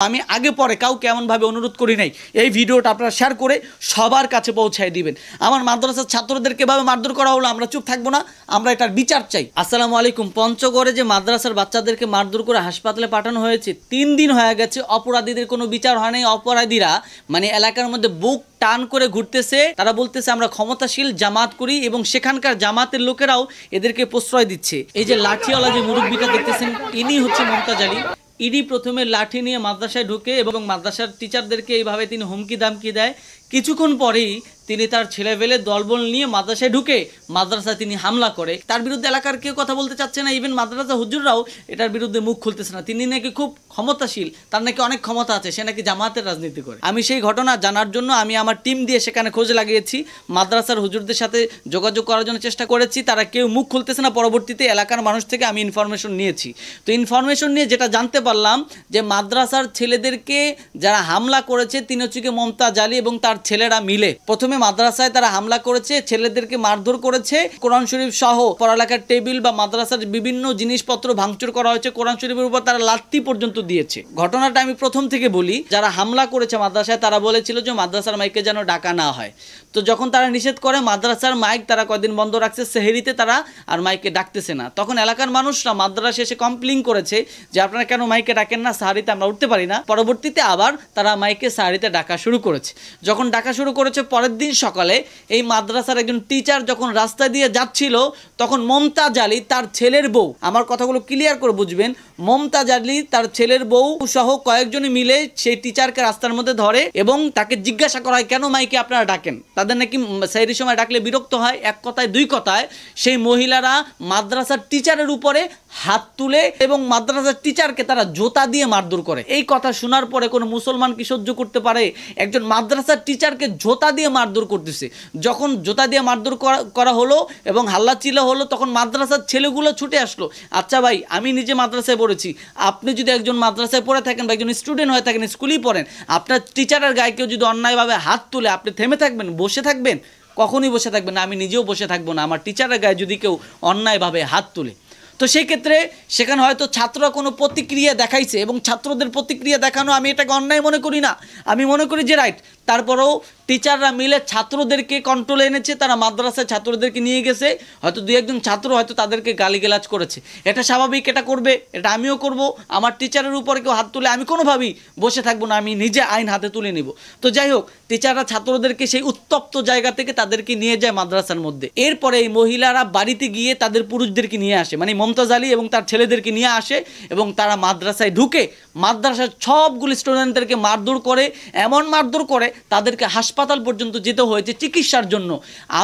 আমি আগে পরে কাউকে এমনভাবে অনুরোধ করি নাই এই ভিডিওটা আপনারা শেয়ার করে সবার কাছে পৌঁছায় দিবেন। আমার মাদ্রাসার ছাত্রদেরকে এভাবে মারধর করা হলো, আমরা চুপ থাকবো না, আমরা এটার বিচার চাই। আসসালামু আলাইকুম। পঞ্চগড়ে যে মাদ্রাসার বাচ্চাদেরকে মারধর করে হাসপাতালে পাঠানো হয়েছে 3 দিন হয়ে গেছে, অপরাধীদের কোনো বিচার হয় নাই। অপরাধীরা মানে এলাকার মধ্যে বুক টান করে ঘুরতেছে, তারা বলতেছে আমরা ক্ষমতাশীল জামাত করি এবং সেখানকার জামাতের লোকেরাও এদেরকে প্রশ্রয় দিচ্ছে। এই যে লাঠিওয়ালা যে মুরব্বিটা দেখতেছেন ইনি হচ্ছে মমতাজ আলী। ইনি প্রথমে লাঠি নিয়ে মাদ্রাসায় ঢুকে এবং মাদ্রাসার টিচারদেরকে এইভাবে তিনি হুমকি দামকি দেয়। কিছুক্ষণ পরেই তিনি তার ছেলেবেলে দলবল নিয়ে মাদ্রাসায় ঢুকে মাদ্রাসায় তিনি হামলা করে। তার বিরুদ্ধে এলাকার কেউ কথা বলতে চাচ্ছে না, ইভেন মাদ্রাসা হুজুররাও এটার বিরুদ্ধে মুখ খুলতেছে না। তিনি নাকি খুব ক্ষমতাশীল, তার নাকি অনেক ক্ষমতা আছে, সে নাকি জামাতের রাজনীতি করে। আমি সেই ঘটনা জানার জন্য আমি আমার টিম দিয়ে সেখানে খোঁজ লাগিয়েছি, মাদ্রাসার হুজুরদের সাথে যোগাযোগ করার জন্য চেষ্টা করেছি, তারা কেউ মুখ খুলতেছে না। পরবর্তীতে এলাকার মানুষ থেকে আমি ইনফরমেশন নিয়েছি। তো ইনফরমেশন নিয়ে যেটা জানতে পারলাম যে মাদ্রাসার ছেলেদেরকে যারা হামলা করেছে তিনি হচ্ছে কি মমতাজ আলী এবং তার ছেলেরা মিলে প্রথমে মাদ্রাসায় তারা হামলা করেছে, ছেলেদেরকে মারধর করেছে, কোরআন শরীফ সহ পড়ালেখার টেবিল বা মাদ্রাসার বিভিন্ন জিনিসপত্র ভাঙচুর করা হয়েছে, কোরআন শরীফের উপর তারা লাত্তি পর্যন্ত দিয়েছে। ঘটনাটা আমি প্রথম থেকে বলি, যারা হামলা করেছে মাদ্রাসায় তারা বলেছিল যে মাদ্রাসার মাইকে যেন ডাকা না হয়। তো যখন তারা নিষেধ করে মাদ্রাসার মাইক তারা কয়েকদিন বন্ধ রাখছে, সেহেরিতে তারা আর মাইকে ডাকতেছে না। তখন এলাকার মানুষরা মাদ্রাসা এসে কমপ্লেইন করেছে যে আপনারা কেন মাইকে ডাকেন না, সাহারিতে আমরা উঠতে পারি না। পরবর্তীতে আবার তারা মাইকে সাহারিতে ডাকা শুরু করেছে। যখন ডাকা শুরু করেছে পরের দিন সকালে এই মাদ্রাসার একজন টিচার যখন রাস্তা দিয়ে যাচ্ছিল তখন মমতাজ আলী তার ছেলের বউ, আমার কথাগুলো ক্লিয়ার করে বুঝবেন, মমতাজ আলী তার ছেলের বউ সহ কয়েকজনই মিলে সেই টিচারকে রাস্তার মধ্যে ধরে এবং তাকে জিজ্ঞাসা করা হয় কেন মাইকে আপনারা ডাকেন। তাদের নাকি সেহরির সময় ডাকলে বিরক্ত হয়। এক কথায় দুই কথায় সেই মহিলারা মাদ্রাসার টিচারের উপরে হাত তুলে এবং মাদ্রাসার টিচারকে তারা জোতা দিয়ে মারধর করে। এই কথা শোনার পরে কোনো মুসলমান কি সহ্য করতে পারে? একজন মাদ্রাসার টিচারকে জোতা দিয়ে মারধর করতেছে। যখন জোতা দিয়ে মারধর করা হলো এবং হাল্লাচিল্লা হলো তখন মাদ্রাসার ছেলেগুলো ছুটে আসলো। আচ্ছা ভাই, আমি নিজে মাদ্রাসায় পড়েছি, আপনি যদি একজন মাদ্রাসায় পড়ে থাকেন বা একজন স্টুডেন্ট হয়ে থাকেন, স্কুলেই পড়েন, আপনার টিচারের গায়ে কেউ যদি অন্যায়ভাবে হাত তুলে আপনি থেমে থাকবেন, বসে থাকবেন? কখনই বসে থাকবেন না। আমি নিজেও বসে থাকবো না আমার টিচারের গায়ে যদি কেউ অন্যায়ভাবে হাত তুলে। তো সেই ক্ষেত্রে সেখানে হয়তো ছাত্ররা কোনো প্রতিক্রিয়া দেখাইছে এবং ছাত্রদের প্রতিক্রিয়া দেখানো আমি এটাকে অন্যায় মনে করি না, আমি মনে করি যে রাইট। তারপরেও টিচাররা মিলে ছাত্রদেরকে কন্ট্রোলে এনেছে, তারা মাদ্রাসায় ছাত্রদেরকে নিয়ে গেছে, হয়তো দুই একজন ছাত্র হয়তো তাদেরকে গালিগালাজ করেছে, এটা স্বাভাবিক, এটা করবে, এটা আমিও করব। আমার টিচারের উপরে কেউ হাত তুলে আমি কোনোভাবেই বসে থাকবো না, আমি নিজে আইন হাতে তুলে নিব। তো যাই হোক, টিচাররা ছাত্রদেরকে সেই উত্তপ্ত জায়গা থেকে তাদেরকে নিয়ে যায় মাদ্রাসার মধ্যে। এরপরে এই মহিলারা বাড়িতে গিয়ে তাদের পুরুষদেরকে নিয়ে আসে, মানে মমতাজ আলী এবং তার ছেলেদেরকে নিয়ে আসে এবং তারা মাদ্রাসায় ঢুকে মাদ্রাসার সবগুলি স্টুডেন্টদেরকে মারধর করে, এমন মারধর করে তাদেরকে হাসপাতাল পর্যন্ত যেতে হয়েছে চিকিৎসার জন্য।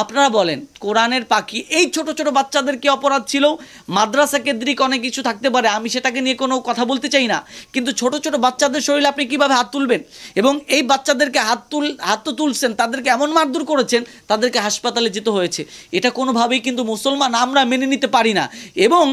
আপনারা বলেন কোরআনের পাখি এই ছোট ছোট বাচ্চাদের কি অপরাধ ছিল? মাদ্রাসা কেন্দ্রিক অনেক কিছু থাকতে পারে, আমি সেটাকে নিয়ে কোনো কথা বলতে চাই না, কিন্তু ছোট ছোট বাচ্চাদের শরীরে আপনি কিভাবে হাত তুলবেন? এবং এই বাচ্চাদেরকে হাত তো তুলছেন, তাদেরকে এমন মারধর করেছেন, তাদেরকে হাসপাতালে যেতে হয়েছে। এটা কোনোভাবেই কিন্তু মুসলমান আমরা মেনে নিতে পারি না। এবং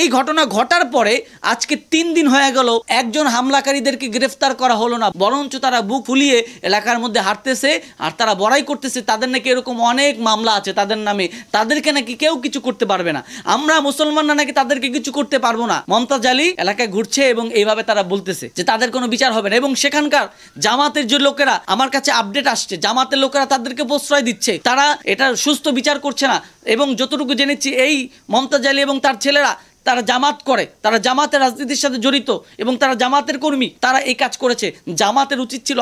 এই ঘটনা ঘটার পরে আজকে 3 দিন হয়ে গেল একজন হামলাকারীদেরকে গ্রেফতার করা হলো না, বরঞ্চ তারা বুক ফুলিয়ে এলাকার মধ্যে হাঁটতেছে আর তারা বড়াই করতেছে তাদের নাকি এরকম অনেক মামলা আছে তাদের নামে, তাদেরকে নাকি কেউ কিছু করতে পারবে না, আমরা মুসলমানরা নাকি তাদেরকে কিছু করতে পারবো না। মমতাজ আলী এলাকায় ঘুরছে এবং এইভাবে তারা বলতেছে যে তাদের কোনো বিচার হবে না। এবং সেখানকার জামাতের যে লোকেরা, আমার কাছে আপডেট আসছে, জামাতের লোকেরা তাদেরকে প্রশ্রয় দিচ্ছে, তারা এটা সুস্থ বিচার করছে না। এবং যতটুকু জেনেছি এই মমতাজ আলী এবং তার ছেলেরা তারা জামাত করে, তারা জামাতের রাজনীতির সাথে জড়িত এবং তারা জামাতের কর্মী, তারা এই কাজ করেছে। জামাতের উচিত ছিল,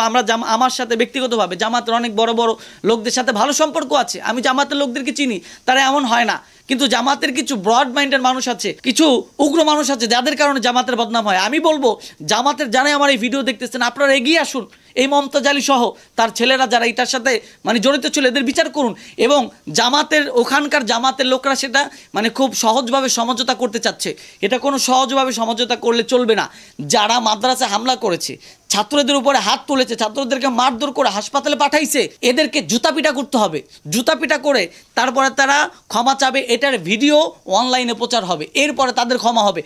আমার সাথে ব্যক্তিগতভাবে জামাতের অনেক বড় বড় লোকদের সাথে ভালো সম্পর্ক আছে, আমি জামাতের লোকদেরকে চিনি, তারা এমন হয় না। কিন্তু জামাতের কিছু ব্রড মাইন্ডের মানুষ আছে, কিছু উগ্র মানুষ আছে যাদের কারণে জামাতের বদনাম হয়। আমি বলবো জামাতের যারাই আমার এই ভিডিও দেখতেছেন আপনারা এগিয়ে আসুন, এই মমতাজ আলী সহ তার ছেলেরা যারা এটার সাথে মানে জড়িত ছিল এদের বিচার করুন। এবং জামাতের ওখানকার জামাতের লোকরা সেটা মানে খুব সহজভাবে সমঝোতা করতে চাচ্ছে, এটা কোনো সহজভাবে সমঝোতা করলে চলবে না। যারা মাদ্রাসায় হামলা করেছে, ছাত্রদের উপরে হাত তুলেছে, ছাত্রদেরকে মারধর করে হাসপাতালে পাঠাইছে, এদেরকে জুতাপিটা করতে হবে, জুতাপিটা করে তারপরে তারা ক্ষমা চাবে, এটার ভিডিও অনলাইনে প্রচার হবে, এরপরে তাদের ক্ষমা হবে,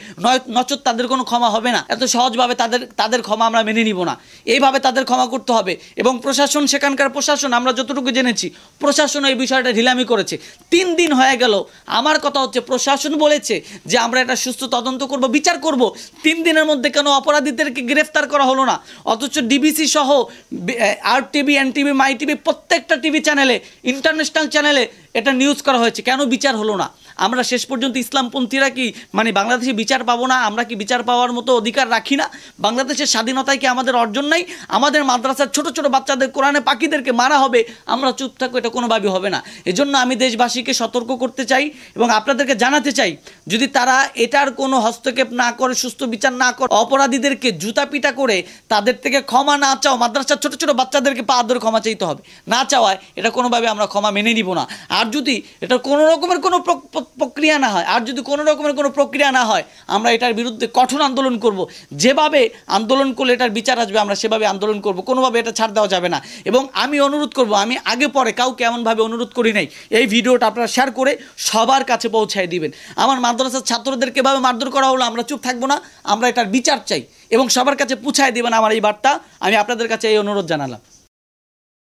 নচেৎ তাদের কোনো ক্ষমা হবে না। এত সহজভাবে তাদের ক্ষমা আমরা মেনে নিব না, এইভাবে তাদের ক্ষমা ক্ষমা করতে হবে। এবং প্রশাসন, সেখানকার প্রশাসন, আমরা যতটুকু জেনেছি প্রশাসন এই বিষয়টা ঢিলামি করেছে। 3 দিন হয়ে গেল। আমার কথা হচ্ছে প্রশাসন বলেছে যে আমরা এটা সুস্থ তদন্ত করব, বিচার করব। 3 দিনের মধ্যে কেন অপরাধীদেরকে গ্রেফতার করা হলো না? অথচ ডিবিসি সহ RTV, NTV, মাই টিভি, প্রত্যেকটা টিভি চ্যানেলে, ইন্টারন্যাশনাল চ্যানেলে এটা নিউজ করা হয়েছে। কেন বিচার হলো না? আমরা শেষ পর্যন্ত ইসলামপন্থীরা কি বাংলাদেশে বিচার পাবো না? আমরা কি বিচার পাওয়ার মতো অধিকার রাখি না? বাংলাদেশের স্বাধীনতায় কি আমাদের অর্জন নাই? আমাদের মাদ্রাসার ছোট ছোট বাচ্চাদের, কোরআনে পাখিদেরকে মারা হবে, আমরা চুপ থাকবো? এটা কোনোভাবেই হবে না। এজন্য আমি দেশবাসীকে সতর্ক করতে চাই এবং আপনাদেরকে জানাতে চাই, যদি তারা এটার কোনো হস্তক্ষেপ না করে, সুস্থ বিচার না করে, অপরাধীদেরকে জুতা পিটা করে তাদের থেকে ক্ষমা না চাও, মাদ্রাসার ছোট ছোট বাচ্চাদেরকে পা ধরে ক্ষমা চাইতে হবে। না চাওয়ায় এটা কোনোভাবে আমরা ক্ষমা মেনে নিব না। আর যদি এটা কোনো রকমের কোনো প্রক্রিয়া না হয়, আমরা এটার বিরুদ্ধে কঠোর আন্দোলন করব। যেভাবে আন্দোলন করলে এটার বিচার আসবে, আমরা সেভাবে আন্দোলন করব। কোনোভাবে এটা ছাড় দেওয়া যাবে না। এবং আমি অনুরোধ করব, আমি আগে পরে কাউকে এমনভাবে অনুরোধ করি নাই, এই ভিডিওটা আপনারা শেয়ার করে সবার কাছে পৌঁছায় দিবেন। আমার মাদ্রাসার ছাত্রদেরকে এভাবে মারধর করা হলো, আমরা চুপ থাকবো না, আমরা এটার বিচার চাই এবং সবার কাছে পৌঁছায় দিবেন আমার এই বার্তা। আমি আপনাদের কাছে এই অনুরোধ জানালাম।